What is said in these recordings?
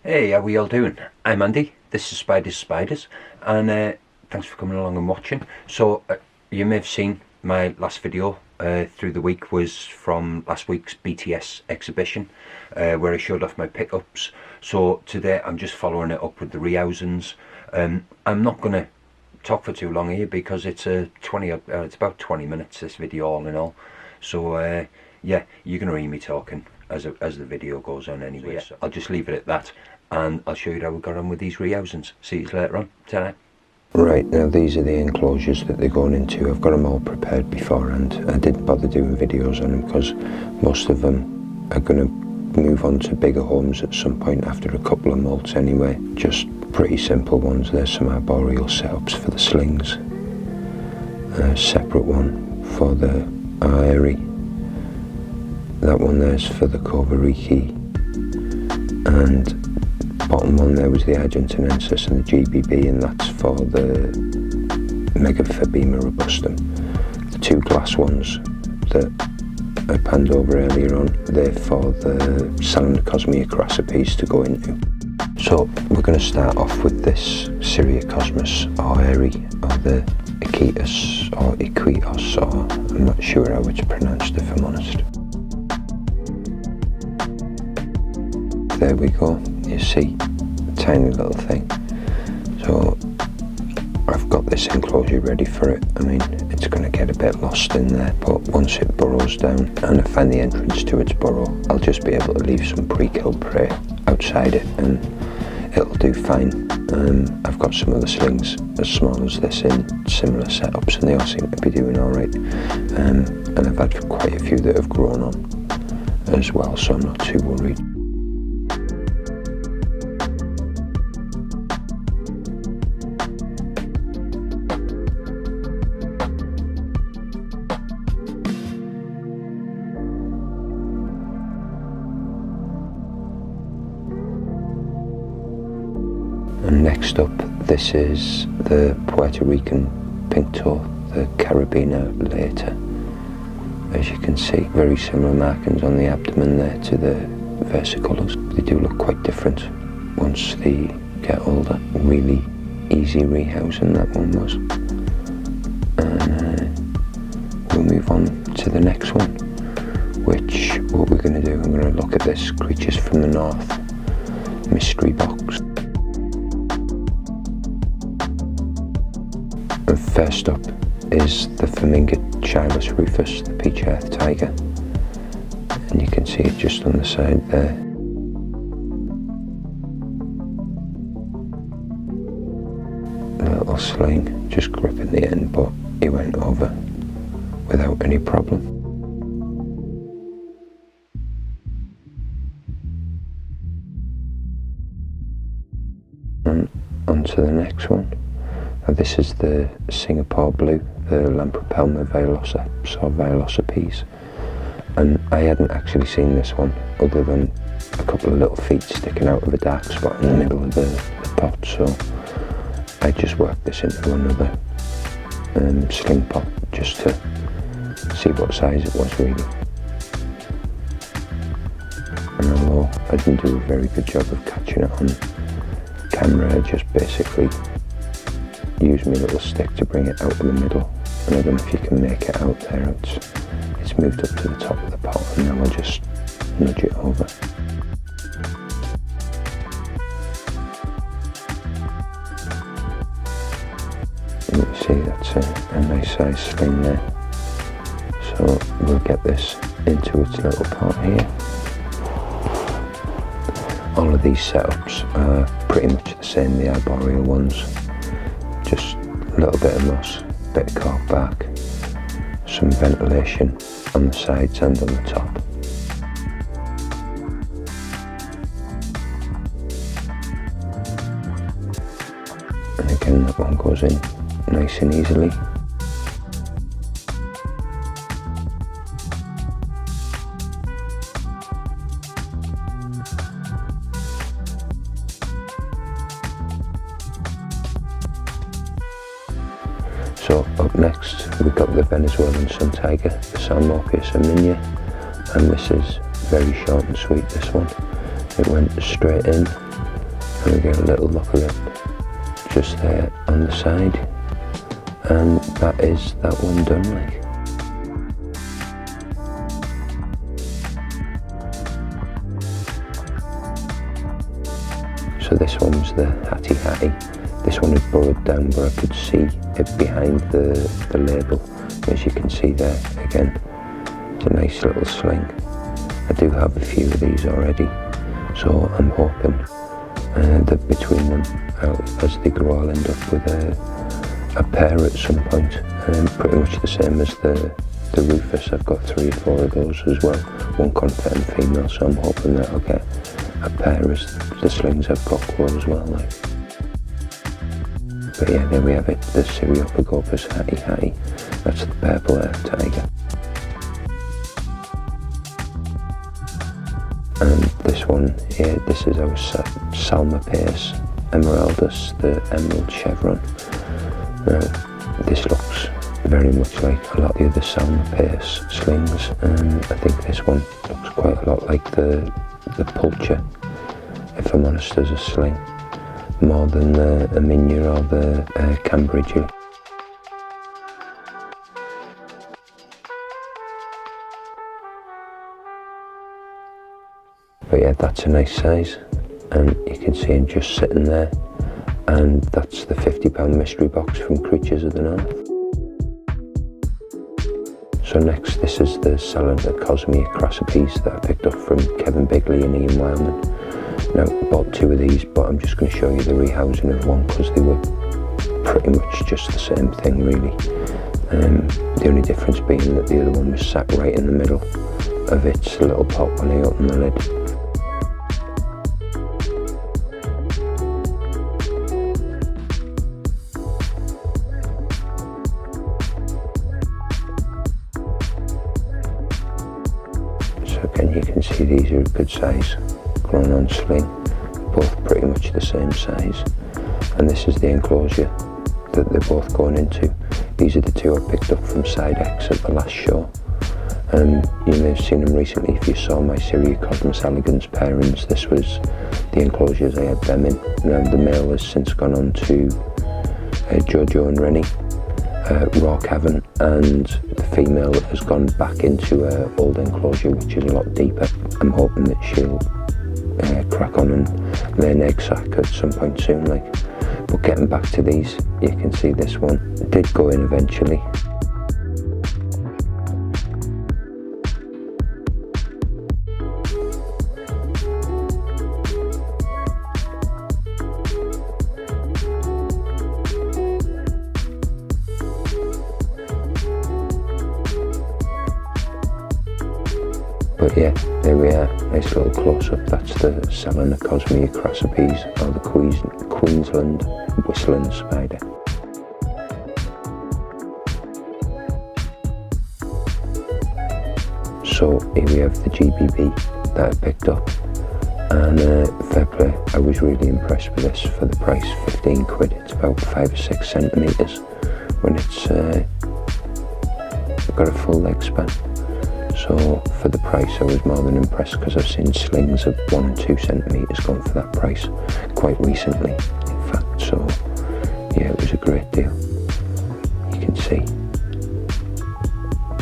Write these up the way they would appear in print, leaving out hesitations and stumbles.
Hey, how are we all doing? I'm Andy, this is Spiders, and thanks for coming along and watching. So, you may have seen my last video through the week was from last week's BTS exhibition, where I showed off my pickups. So today I'm just following it up with the rehousings. I'm not going to talk for too long here because it's it's about 20 minutes, this video all in all. So yeah, you're going to hear me talking as the video goes on anyway. So I'll just leave it at that, and I'll show you how we got on with these rehousings. See you later on. Ta-ra. Right, now these are the enclosures that they're going into. I've got them all prepared beforehand. I didn't bother doing videos on them because most of them are going to move on to bigger homes at some point after a couple of molts anyway. Just pretty simple ones. There's some arboreal setups for the slings. A separate one for the aerie. That one there's for the Covariki, and bottom one there was the Argentinensis and the GBB, and that's for the Megaphebema robustum. The two glass ones that I panned over earlier on, they're for the Psalmopocosmia to go into. So we're going to start off with this Cyriocosmus or aerie, or the Equitus or Equitos, or I'm not sure how it's pronounced if I'm honest. There we go, you see, tiny little thing. So I've got this enclosure ready for it. I mean, it's going to get a bit lost in there, but once it burrows down and I find the entrance to its burrow, I'll just be able to leave some pre-killed prey outside it and it'll do fine. I've got some of the slings as small as this in similar setups and they all seem to be doing alright. And I've had quite a few that have grown on as well, so I'm not too worried. And next up, this is the Puerto Rican Pinto, the Carabina later. As you can see, very similar markings on the abdomen there to the versicolors. They do look quite different once they get older. Really easy rehousing that one was. And we'll move on to the next one, which what we're going to do, I'm going to look at this Creatures from the North mystery box. And first up is the FLAMINGOCHILUS rufus, the peach earth tiger, and you can see it just on the side there. A little sling, just gripping the end, but he went over without any problem. And on to the next one. Now this is the Singapore blue, the LAMPROPELMA VIOLACEPES or VIOLACEPES, and I hadn't actually seen this one other than a couple of little feet sticking out of a dark spot in the middle of the pot, so I just worked this into another sling pot just to see what size it was really. And although I didn't do a very good job of catching it on camera, I just basically use my little stick to bring it out of the middle, and I don't know if you can make it out there. It's moved up to the top of the pot, and now I'll just nudge it over. And you see that's a nice size sling there. So we'll get this into its little pot here. All of these setups are pretty much the same, the arboreal ones. Just a little bit of moss, a bit of cork bark, some ventilation on the sides and on the top. And again, that one goes in nice and easily. So up next we've got the Venezuelan sun tiger, the PSALMOPOEUS arminia, and this is very short and sweet, this one. It went straight in, and we get a little look of it just there on the side, and that is that one done. Like, so this one was the HATI. This one had burrowed down, but I could see it behind the label. As you can see there, again, it's a nice little sling. I do have a few of these already, so I'm hoping that between them, as they grow, I'll end up with a pair at some point. Pretty much the same as the Rufus. I've got 3 or 4 of those as well, one confirmed female, so I'm hoping that I'll get a pair as the slings I've got grow as well. Like. But yeah, there we have it, the CYRIOPAGOPUS HATI. That's the purple EARTHTIGER. And this one here, this is our PSALMOPOEUS EMERALDUS, the emerald chevron. Now, this looks very much like a lot of the other PSALMOPOEUS slings. I think this one looks quite a lot like the Pulcher, if I'm honest, as a sling, more than the Eminia or the Cambridgea. But yeah, that's a nice size, and you can see him just sitting there, and that's the £50 mystery box from Creatures of the North. So next, this is the CYRIOPAGOPUS that I picked up from Kevin Bigley and Ian Wildman. Now, I bought 2 of these, but I'm just going to show you the rehousing of one because they were pretty much just the same thing, really. The only difference being that the other one was sat right in the middle of its little pot when I opened the lid. So again, you can see these are a good size, grown on sling, both pretty much the same size. And this is the enclosure that they're both going into. These are the 2 I picked up from Side X at the last show. You may have seen them recently if you saw my Cyriocosmus elegans pairings. This was the enclosures I had them in. Now the male has since gone on to Jojo and Rennie, Raw Cavern, and the female has gone back into her old enclosure, which is a lot deeper. I'm hoping that she'll crack on and lay an egg sac at some point soon. Like. But getting back to these, you can see this one did go in eventually. But yeah, there we are, nice little close-up. That's the CYRIOPAGOPUS, or the Queensland whistling spider. So here we have the GBB that I picked up, and fair play, I was really impressed with this for the price, 15 quid. It's about 5 or 6 centimetres when it's got a full leg span. So for the price I was more than impressed, because I've seen slings of 1 and 2 centimetres going for that price quite recently, in fact. So yeah, it was a great deal. You can see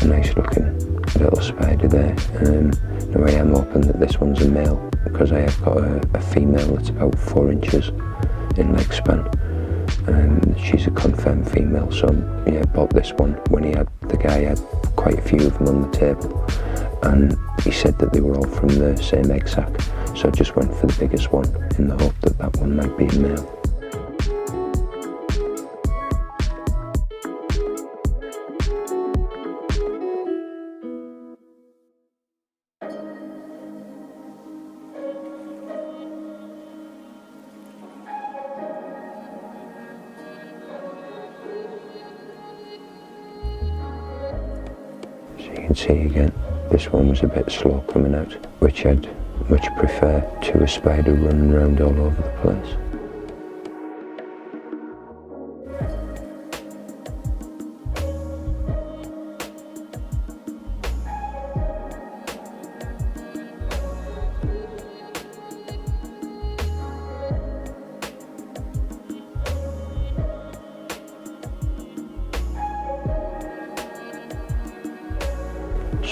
a nice looking little spider there. Now I am hoping that this one's a male, because I have got a female that's about 4 inches in leg span. She's a confirmed female, so yeah, I bought this one when the guy had quite a few of them on the table, and he said that they were all from the same egg sac, so I just went for the biggest one in the hope that that one might be a male. You can see again, this one was a bit slow coming out, which I'd much prefer to a spider running around all over the place.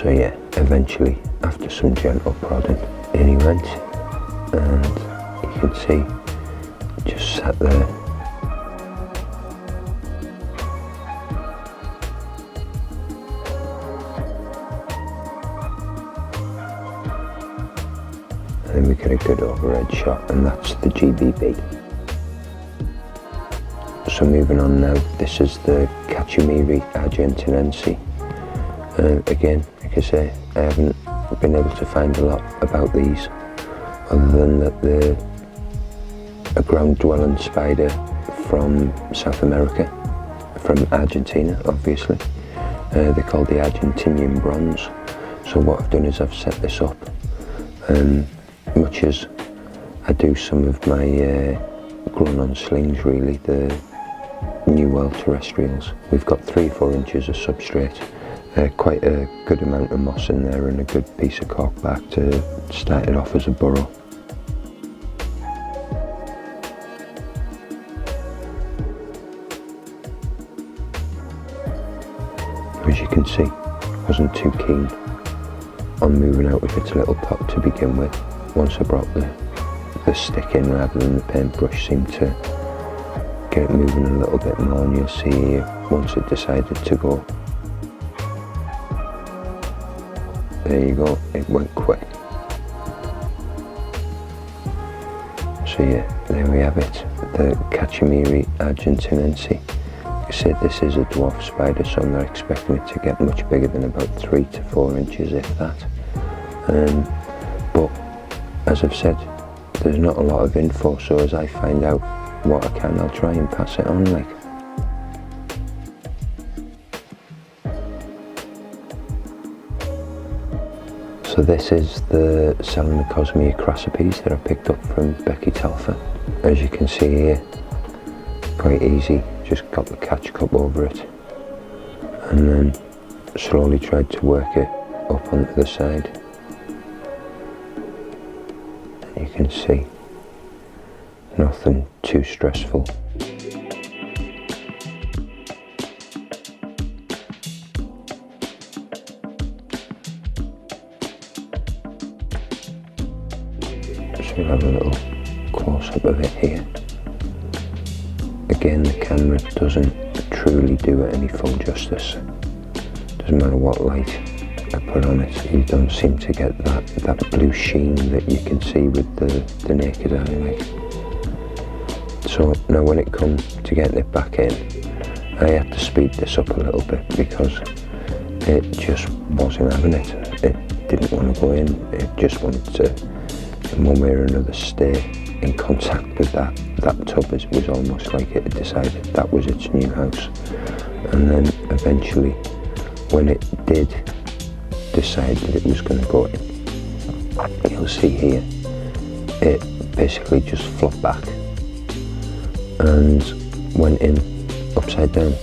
So yeah, eventually, after some gentle prodding, in he went, and you can see, just sat there. And then we get a good overhead shot, and that's the GBB. So moving on now, this is the Cachemiri argentinense. Again, like I say, I haven't been able to find a lot about these, other than that they're a ground-dwelling spider from South America, from Argentina, obviously. They're called the Argentinian bronze. So what I've done is I've set this up, much as I do some of my grown on slings, really, the New World terrestrials. We've got 3-4 inches of substrate, quite a good amount of moss in there, and a good piece of corkback to start it off as a burrow. As you can see, wasn't too keen on moving out with its little pot to begin with. Once I brought the stick in rather than the paintbrush, seemed to get it moving a little bit more, and you'll see here, once it decided to go, there you go, it went quick. So yeah, there we have it, the Cachemiri argentinense. Like I said, this is a dwarf spider, so I'm not expecting it to get much bigger than about 3 to 4 inches, if that. But as I've said, there's not a lot of info, so as I find out what I can, I'll try and pass it on, like. So this is the CYRIOPAGOPUS that I picked up from Becky Telfer. As you can see here, quite easy, just got the catch cup over it, and then slowly tried to work it up onto the side. And you can see, nothing too stressful. So we'll have a little close-up of it here. Again, the camera doesn't truly do it any full justice. Doesn't matter what light I put on it, you don't seem to get that blue sheen that you can see with the naked eye, like. So now when it comes to getting it back in, I had to speed this up a little bit because it just wasn't having it. It didn't want to go in, it just wanted to, in one way or another, stay in contact with that tub. It was almost like it had decided that was its new house. And then eventually, when it did decide that it was going to go in, you'll see here, it basically just flopped back and went in upside down.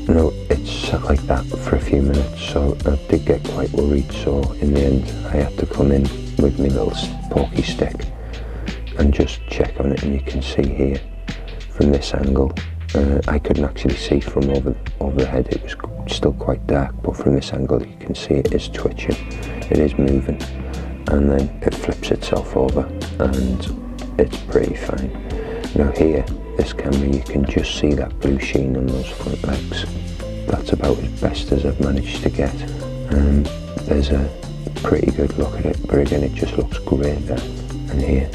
No, it sat like that for a few minutes, so I did get quite worried, so in the end I had to come in with my little pokey stick and just check on it. And you can see here from this angle, I couldn't actually see from over the head, it was still quite dark, but from this angle you can see it is twitching, it is moving, and then it flips itself over and it's pretty fine. Now here, this camera, you can just see that blue sheen on those front legs. That's about as best as I've managed to get. There's a pretty good look at it, but again it just looks great there. And here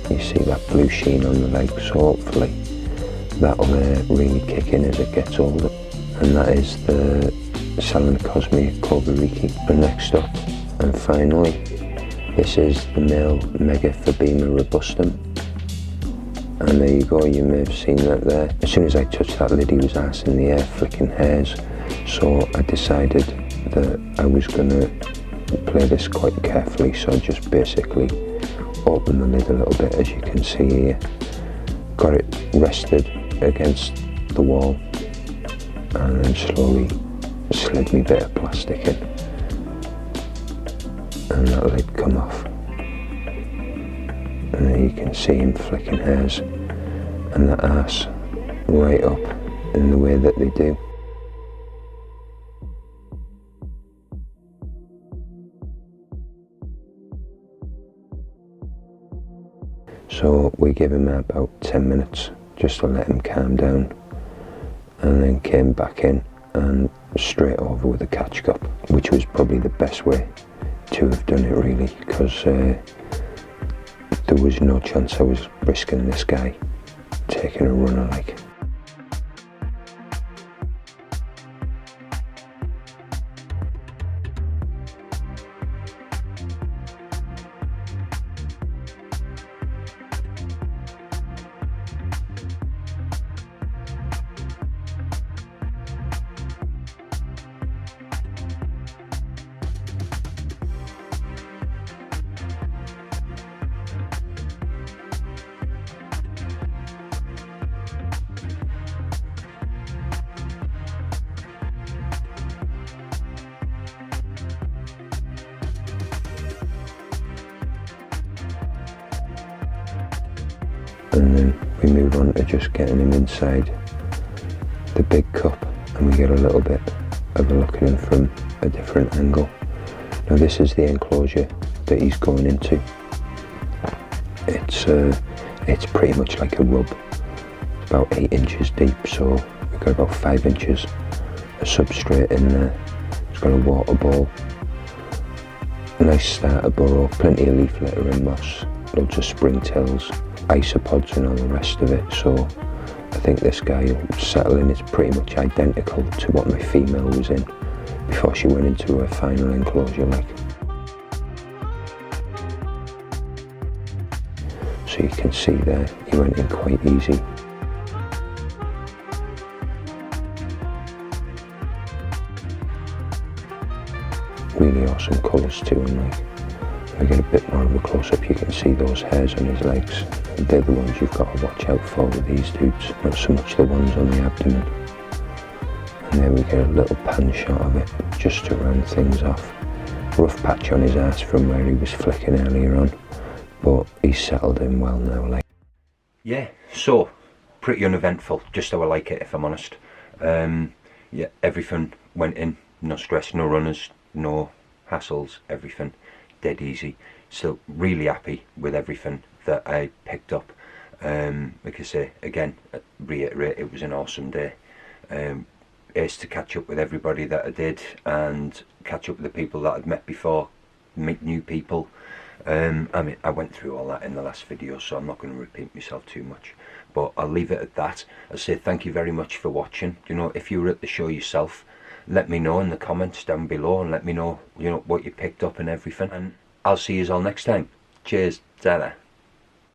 you see that blue sheen on the legs, so hopefully that'll really kick in as it gets older. And that is the CYRIOPAGOPUS. And next up, and finally, this is the male Megaphobema robustum. And there you go, you may have seen that there. As soon as I touched that lid, he was arse in the air, flicking hairs. So I decided that I was going to play this quite carefully. So I just basically opened the lid a little bit, as you can see here. Got it rested against the wall, and then slowly slid me bit of plastic in. And that lid come off. And there you can see him flicking hairs and the arse right up in the way that they do. So we gave him about 10 minutes just to let him calm down, and then came back in and straight over with a catch cup, which was probably the best way to have done it, really, because there was no chance I was risking this guy taking a runner like. And then we move on to just getting him inside the big cup, and we get a little bit of a look at him from a different angle. Now this is the enclosure that he's going into. It's pretty much like a rub. It's about 8 inches deep, so we've got about 5 inches of substrate in there. It's got a water bowl, a nice starter burrow, plenty of leaf litter and moss, loads of springtails, isopods and all the rest of it. So I think this guy will settle in. It's pretty much identical to what my female was in before she went into her final enclosure like. So you can see there, he went in quite easy. Really awesome colours too, and like, if I get a bit more of a close-up, you can see those hairs on his legs. They're the ones you've got to watch out for with these dudes, not so much the ones on the abdomen. And then we get a little pan shot of it, just to round things off. Rough patch on his ass from where he was flicking earlier on, but he's settled in well now. Like, yeah, so pretty uneventful, just how I like it, if I'm honest. Yeah, everything went in, no stress, no runners, no hassles, everything dead easy. Still really happy with everything that I picked up. Like I say, again, reiterate, it was an awesome day. It's to catch up with everybody that I did, and catch up with the people that I'd met before, meet new people. I mean, I went through all that in the last video, so I'm not going to repeat myself too much, but I'll leave it at that. I say thank you very much for watching. You know, if you were at the show yourself, let me know in the comments down below, and let me know, you know, what you picked up and everything, and I'll see you all next time. Cheers, ta-ra.